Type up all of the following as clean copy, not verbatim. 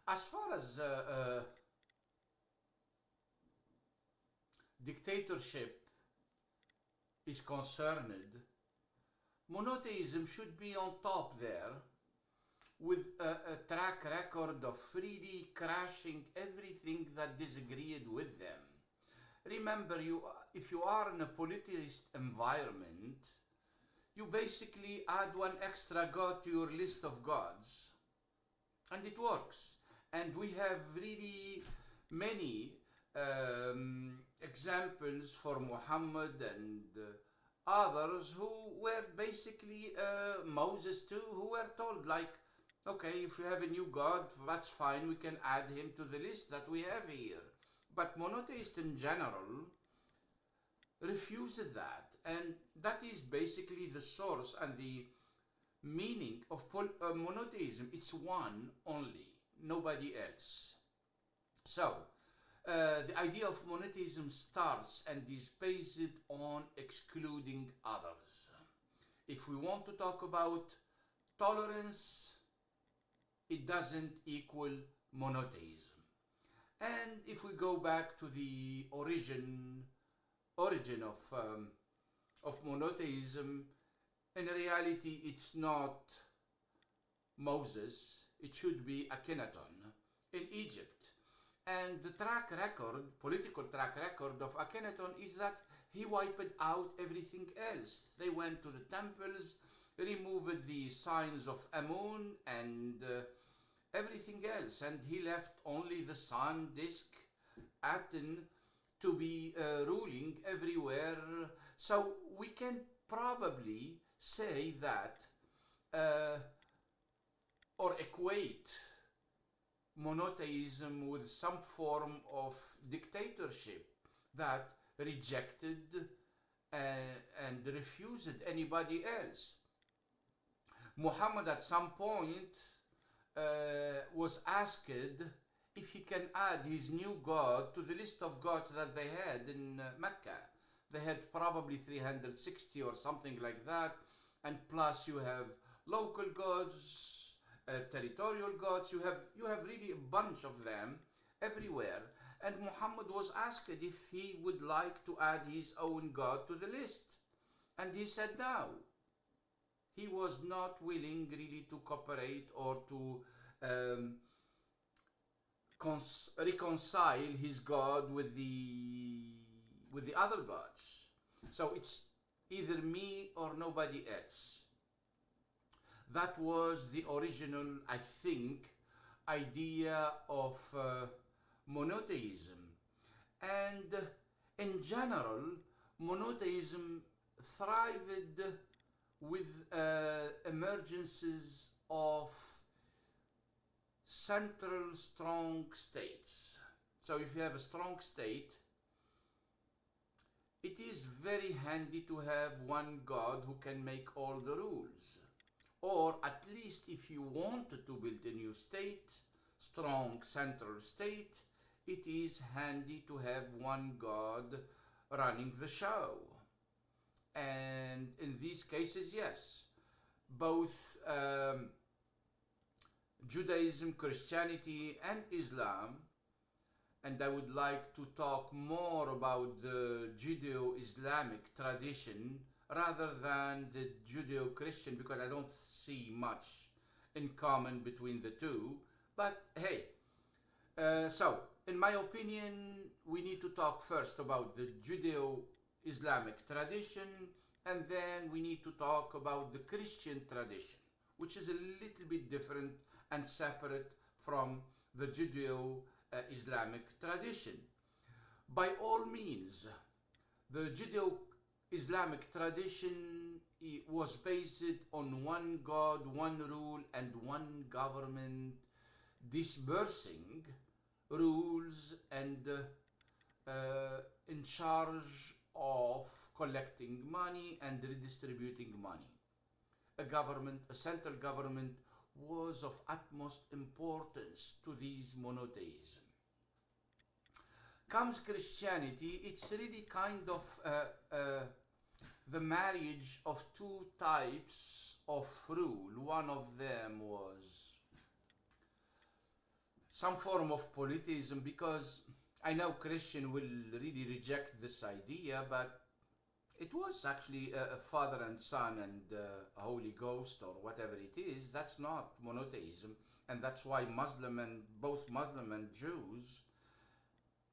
As far as dictatorship is concerned, monotheism should be on top there with a track record of really crashing everything that disagreed with them. Remember, if you are in a polytheist environment, you basically add one extra god to your list of gods, and it works. And we have really many examples for Muhammad and others who were basically Moses too, who were told like, okay, if you have a new god, that's fine, we can add him to the list that we have here. But monotheists in general refuses that, and that is basically the source and the meaning of monotheism. It's one only, nobody else. So the idea of monotheism starts and is based on excluding others. If we want to talk about tolerance, it doesn't equal monotheism. And if we go back to the origin of monotheism, in reality it's not Moses, it should be Akhenaton in Egypt. And the political track record of Akhenaton is that he wiped out everything else. They went to the temples, removed the signs of Amun and everything else, and he left only the sun, disk, Aten to be ruling everywhere. So we can probably say that or equate monotheism with some form of dictatorship that rejected and refused anybody else. Muhammad at some point was asked if he can add his new god to the list of gods that they had in Mecca. They had probably 360 or something like that, and plus you have local gods, territorial gods, you have really a bunch of them everywhere. And Muhammad was asked if he would like to add his own god to the list, and he said no. He was not willing really to cooperate or to reconcile his god with the other gods. So it's either me or nobody else. That was the original, I think, idea of monotheism. And in general, monotheism thrived with emergences of central strong states. So if you have a strong state, it is very handy to have one god who can make all the rules. Or at least if you wanted to build a new state, strong central state, it is handy to have one god running the show. And in these cases, yes, both Judaism, Christianity, and Islam, and I would like to talk more about the Judeo-Islamic tradition rather than the Judeo-Christian, because I don't see much in common between the two. But hey, so in my opinion, we need to talk first about the Judeo-Islamic tradition, and then we need to talk about the Christian tradition, which is a little bit different and separate from the Judeo-Islamic tradition. By all means, the Judeo-Islamic tradition was based on one God, one rule, and one government disbursing rules and in charge of collecting money and redistributing money. A central government was of utmost importance to these monotheism. Comes Christianity, it's really kind of the marriage of two types of rule. One of them was some form of polytheism, because I know Christian will really reject this idea, but it was actually a Father and Son and a Holy Ghost or whatever it is. That's not monotheism, and that's why both Muslim and Jews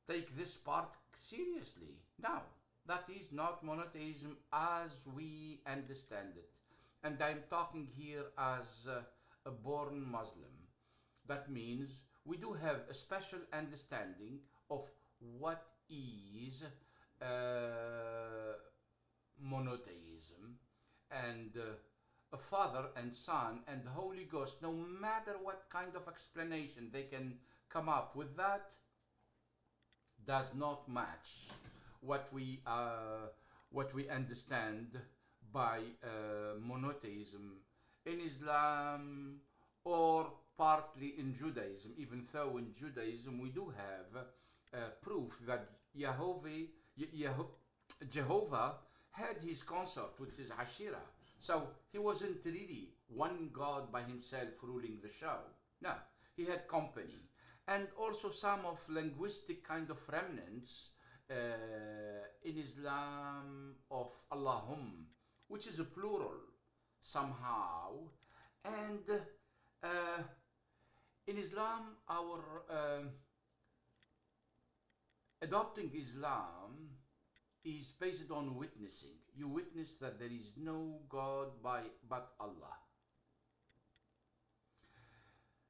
take this part seriously. Now, that is not monotheism as we understand it, and I'm talking here as a born Muslim. That means we do have a special understanding of what is monotheism, and a Father and Son and Holy Ghost, no matter what kind of explanation they can come up with, that does not match what we understand by monotheism in Islam, or partly in Judaism, even though in Judaism we do have proof that Jehovah had his consort, which is Ashira. So he wasn't really one God by himself ruling the show. No, he had company. And also some of linguistic kind of remnants in Islam of Allahum, which is a plural somehow. And in Islam, our adopting Islam is based on witnessing. You witness that there is no God but Allah.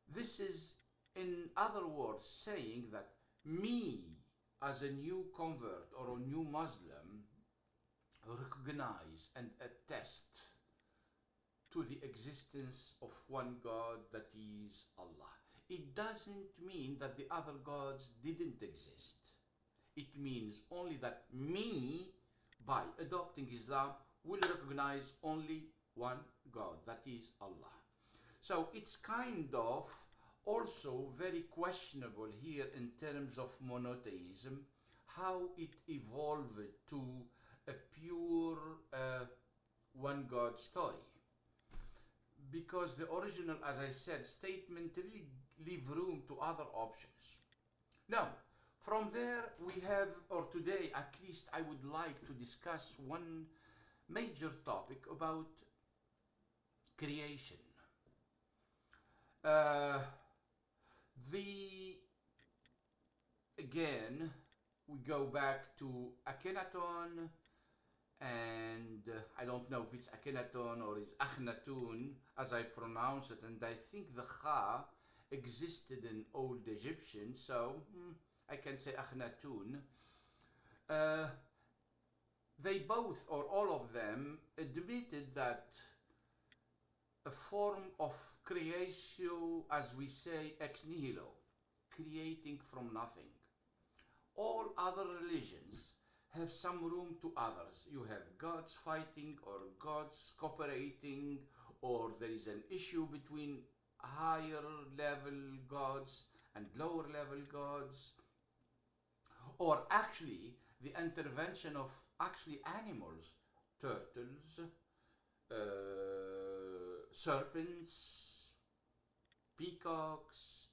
This is, in other words, saying that me as a new convert or a new Muslim recognize and attest to the existence of one God, that is Allah. It doesn't mean that the other gods didn't exist. It means only that me, by adopting Islam, will recognize only one God, that is Allah. So it's kind of also very questionable here in terms of monotheism, how it evolved to a pure one God story. Because the original, as I said, statement really leave room to other options. Now, from there we have, or today at least, I would like to discuss one major topic about creation. Again, we go back to Akhenaton, and I don't know if it's Akhenaton or it's Akhnatun as I pronounce it, and I think the Kha existed in Old Egyptian, so I can say Akhnatun. They both, or all of them, admitted that a form of creatio, as we say, ex nihilo, creating from nothing. All other religions have some room to others. You have gods fighting, or gods cooperating, or there is an issue between higher level gods and lower level gods, or actually the intervention of actually animals, turtles, serpents, peacocks.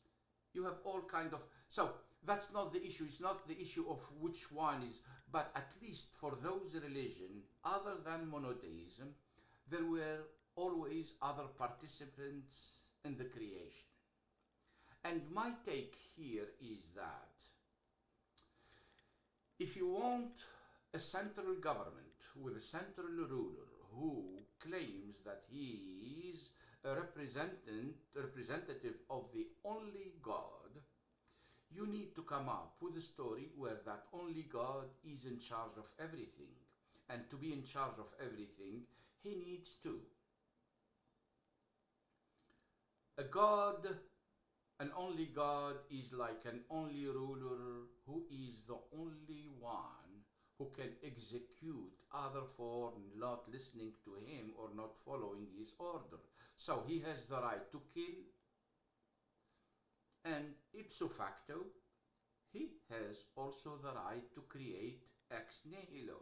You have all kind of, so that's not the issue. It's not the issue of which one is, but at least for those religions other than monotheism, there were always other participants in the creation. And my take here is that if you want a central government with a central ruler who claims that he is a representative of the only God, you need to come up with a story where that only God is in charge of everything. And to be in charge of everything, he needs to. A God, an only God, is like an only ruler who is the only one who can execute other for not listening to him or not following his order. So he has the right to kill, and ipso facto, he has also the right to create ex nihilo.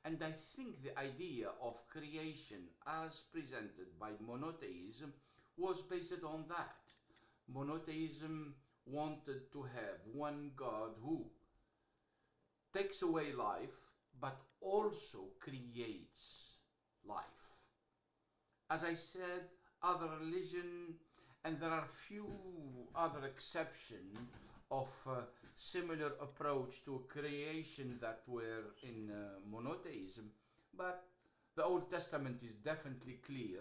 And I think the idea of creation as presented by monotheism was based on that. Monotheism wanted to have one God who takes away life but also creates life. As I said, other religion, and there are few other exceptions of similar approach to creation that were in monotheism, but the Old Testament is definitely clear.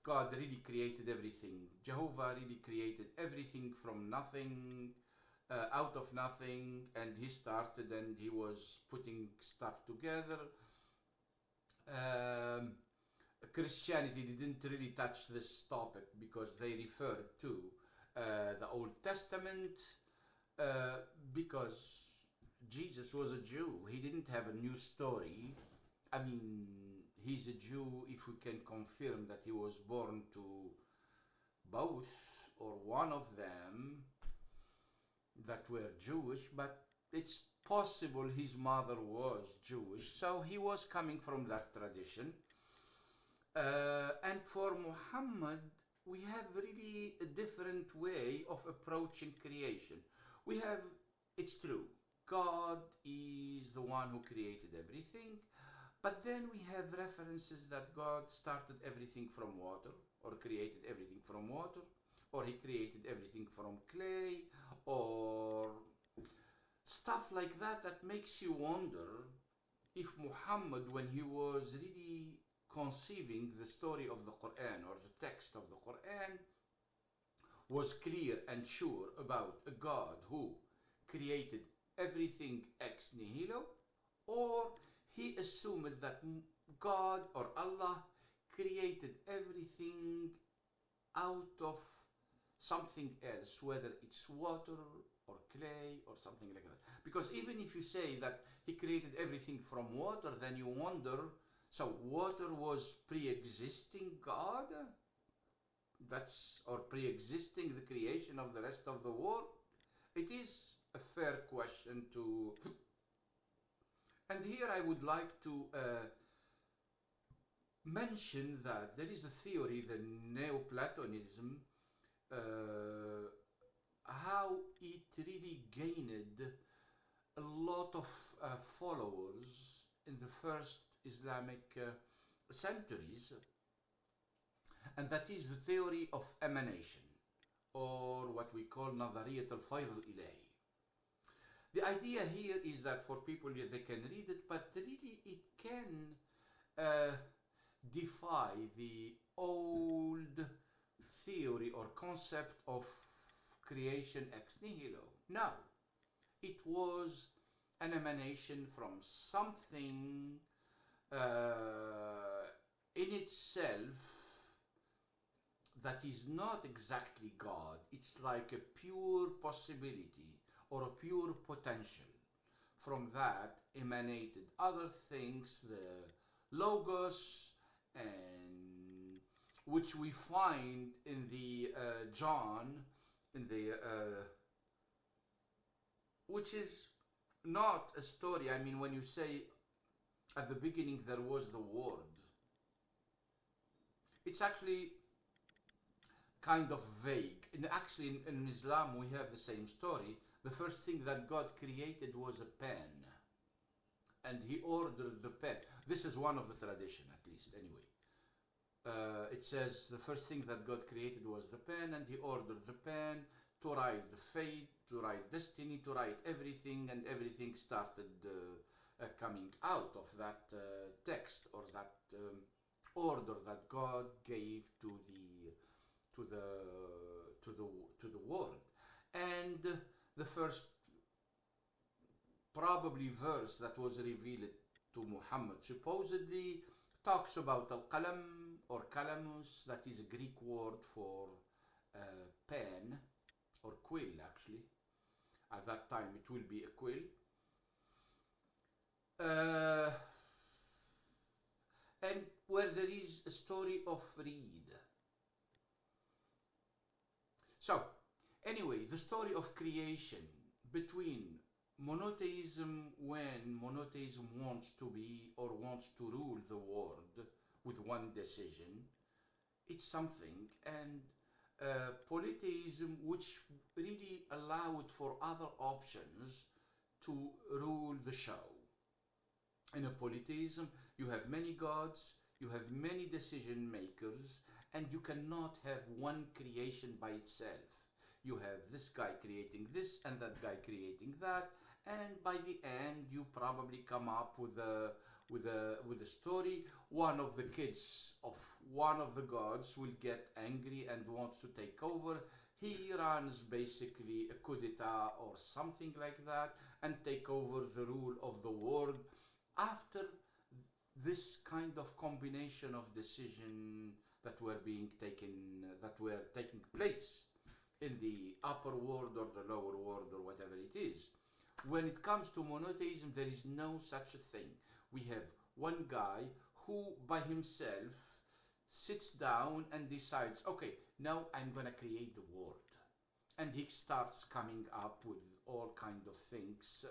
God really created everything. Jehovah really created everything from nothing, out of nothing, and he started and he was putting stuff together. Christianity didn't really touch this topic because they referred to the Old Testament, because Jesus was a Jew. He didn't have a new story. I mean, he's a Jew if we can confirm that he was born to both or one of them that were Jewish, but it's possible his mother was Jewish, so he was coming from that tradition. And for Muhammad, we have really a different way of approaching creation. We have, it's true, God is the one who created everything, but then we have references that God started everything from water, or created everything from water, or he created everything from clay, or stuff like that, that makes you wonder if Muhammad, when he was really conceiving the story of the Quran or the text of the Quran, was clear and sure about a God who created everything ex nihilo, or he assumed that God or Allah created everything out of something else, whether it's water or clay or something like that. Because even if you say that he created everything from water, then you wonder, so water was pre-existing God? That's, or pre-existing the creation of the rest of the world? It is a fair question to... And here I would like to mention that there is a theory, the Neoplatonism, how it really gained a lot of followers in the first Islamic centuries, and that is the theory of emanation, or what we call Nazariyat al-Fayd al-Ilahi. The idea here is that for people, they can read it, but really it can defy the old theory or concept of creation ex nihilo. No, it was an emanation from something in itself that is not exactly God. It's like a pure possibility or a pure potential. From that emanated other things, the Logos, and which we find in the John, in the which is not a story. I mean, when you say at the beginning there was the Word, it's actually kind of vague. And actually in Islam we have the same story. The first thing that God created was a pen, and he ordered the pen. This is one of the tradition, at least, anyway. It says the first thing that God created was the pen, and he ordered the pen to write the fate, to write destiny, to write everything, and everything started coming out of that text, or that order that God gave to the world. And the first probably verse that was revealed to Muhammad supposedly talks about al-qalam or kalamus, that is a Greek word for pen or quill. Actually, at that time it will be a quill, and where there is a story of reed. So anyway, the story of creation between monotheism, when monotheism wants to be or wants to rule the world with one decision, it's something, and polytheism, which really allowed for other options to rule the show. In a polytheism, you have many gods, you have many decision makers, and you cannot have one creation by itself. You have this guy creating this and that guy creating that, and by the end you probably come up with a story. One of the kids of one of the gods will get angry and wants to take over. He runs basically a coup d'etat or something like that and take over the rule of the world. After this kind of combination of decision that were taking place in the upper world or the lower world or whatever it is. When it comes to monotheism, there is no such a thing. We have one guy who by himself sits down and decides, okay, now I'm gonna create the world. And he starts coming up with all kind of things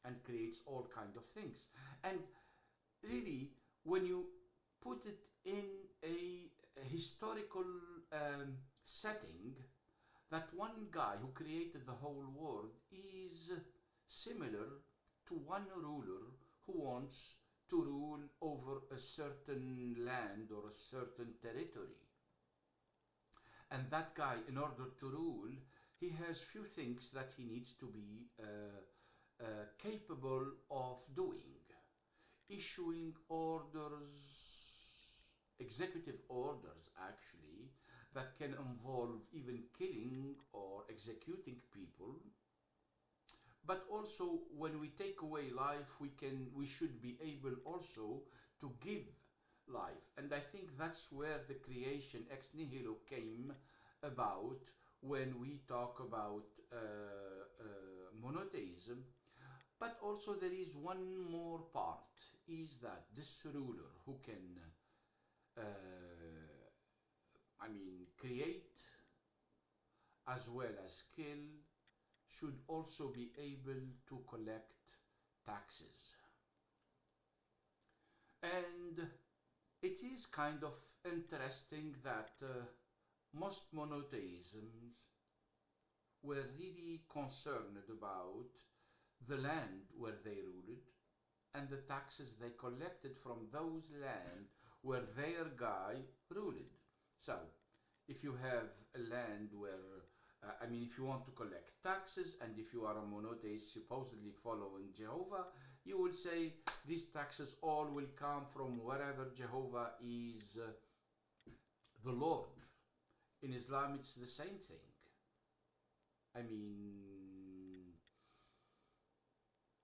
and creates all kind of things. And really, when you put it in a historical setting, that one guy who created the whole world is similar to one ruler who wants to rule over a certain land or a certain territory. And that guy, in order to rule, he has few things that he needs to be capable of doing. Issuing orders, executive orders actually, that can involve even killing or executing people. But also, when we take away life, we should be able also to give life. And I think that's where the creation ex nihilo came about when we talk about monotheism. But also there is one more part, is that this ruler who can create as well as kill should also be able to collect taxes. And it is kind of interesting that most monotheisms were really concerned about the land where they ruled and the taxes they collected from those land where their guy ruled. So, if you have a land where, if you want to collect taxes, and if you are a monotheist supposedly following Jehovah, you will say these taxes all will come from wherever Jehovah is the Lord. In Islam, it's the same thing.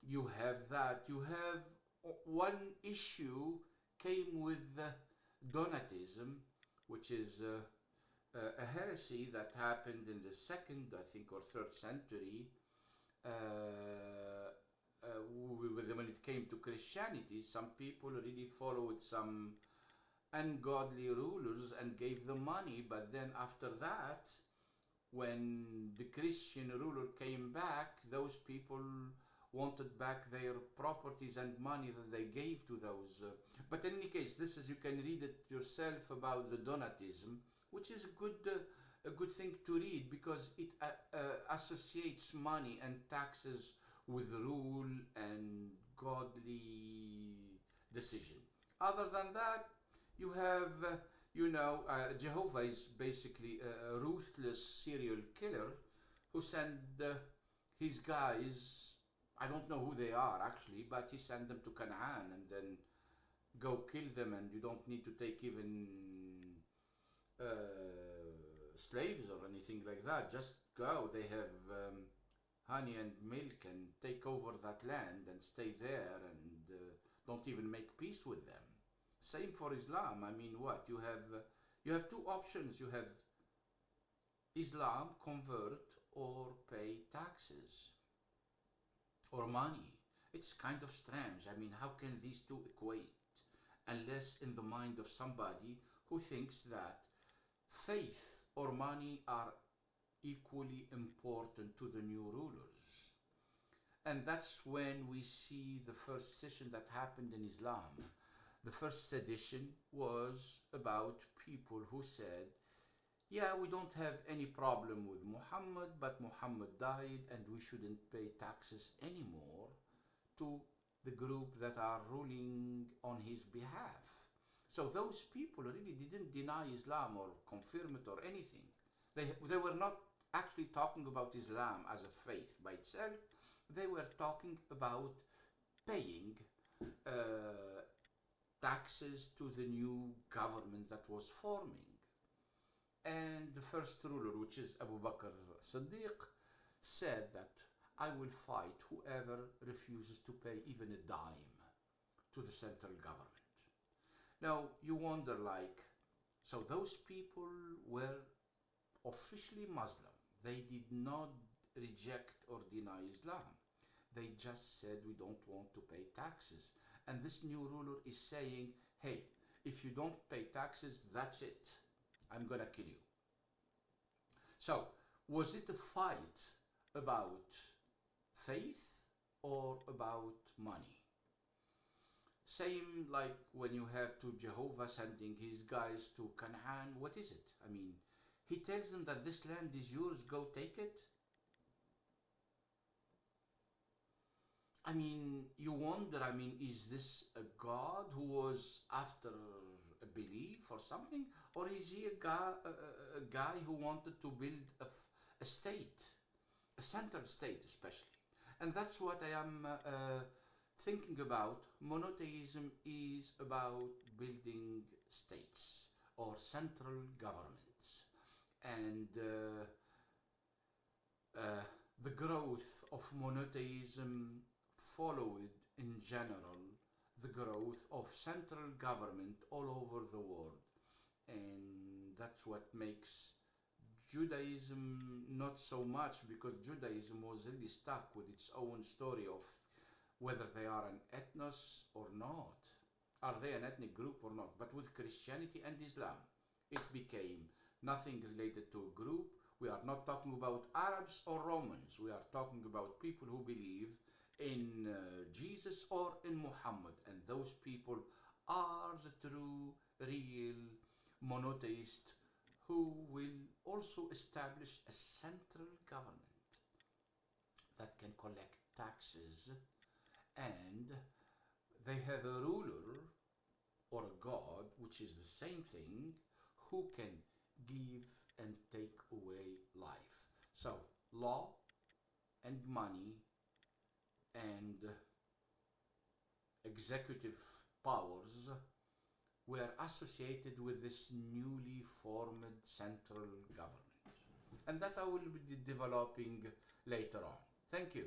You have that. You have one issue came with Donatism, which is a heresy that happened in the 2nd, I think, or 3rd century. When it came to Christianity, some people really followed some ungodly rulers and gave them money, but then after that, when the Christian ruler came back, those people wanted back their properties and money that they gave to those. But in any case, this is, you can read it yourself about the Donatism, which is a good thing to read because it associates money and taxes with rule and godly decision. Other than that, you have, Jehovah is basically a ruthless serial killer who sent his guys, I don't know who they are actually, but he sent them to Canaan and then go kill them, and you don't need to take even slaves or anything like that. Just go. They have honey and milk and take over that land and stay there and don't even make peace with them. Same for Islam. What? You have two options. You have Islam, convert or pay taxes or money. It's kind of strange. How can these two equate? Unless in the mind of somebody who thinks that faith or money are equally important to the new rulers. And that's when we see the first session that happened in Islam. The first sedition was about people who said, yeah, we don't have any problem with Muhammad, but Muhammad died and we shouldn't pay taxes anymore to the group that are ruling on his behalf. So those people really didn't deny Islam or confirm it or anything. They were not actually talking about Islam as a faith by itself. They were talking about paying taxes to the new government that was forming. And the first ruler, which is Abu Bakr Siddiq, said that I will fight whoever refuses to pay even a dime to the central government. Now you wonder, like, so those people were officially Muslim. They did not reject or deny Islam. They just said we don't want to pay taxes. And this new ruler is saying, hey, if you don't pay taxes, that's it. I'm gonna kill you. So, was it a fight about faith or about money? Same like when you have to Jehovah sending his guys to Canaan. What is it? I mean, he tells them that this land is yours, go take it. I mean, you wonder, I mean, is this a God who was after a belief or something? Or is he a guy who wanted to build a state, a central state especially? And that's what I am thinking about. Monotheism is about building states or central governments. And the growth of monotheism followed in general the growth of central government all over the world. And that's what makes Judaism not so much, because Judaism was really stuck with its own story of whether they are an ethnos or not. Are they an ethnic group or not? But with Christianity and Islam, it became nothing related to a group. We are not talking about Arabs or Romans. We are talking about people who believe in Jesus or in Muhammad. And those people are the true, real monotheists who will also establish a central government that can collect taxes, and they have a ruler or a god, which is the same thing, who can give and take away life. So law and money and executive powers were associated with this newly formed central government. And that I will be developing later on. Thank you.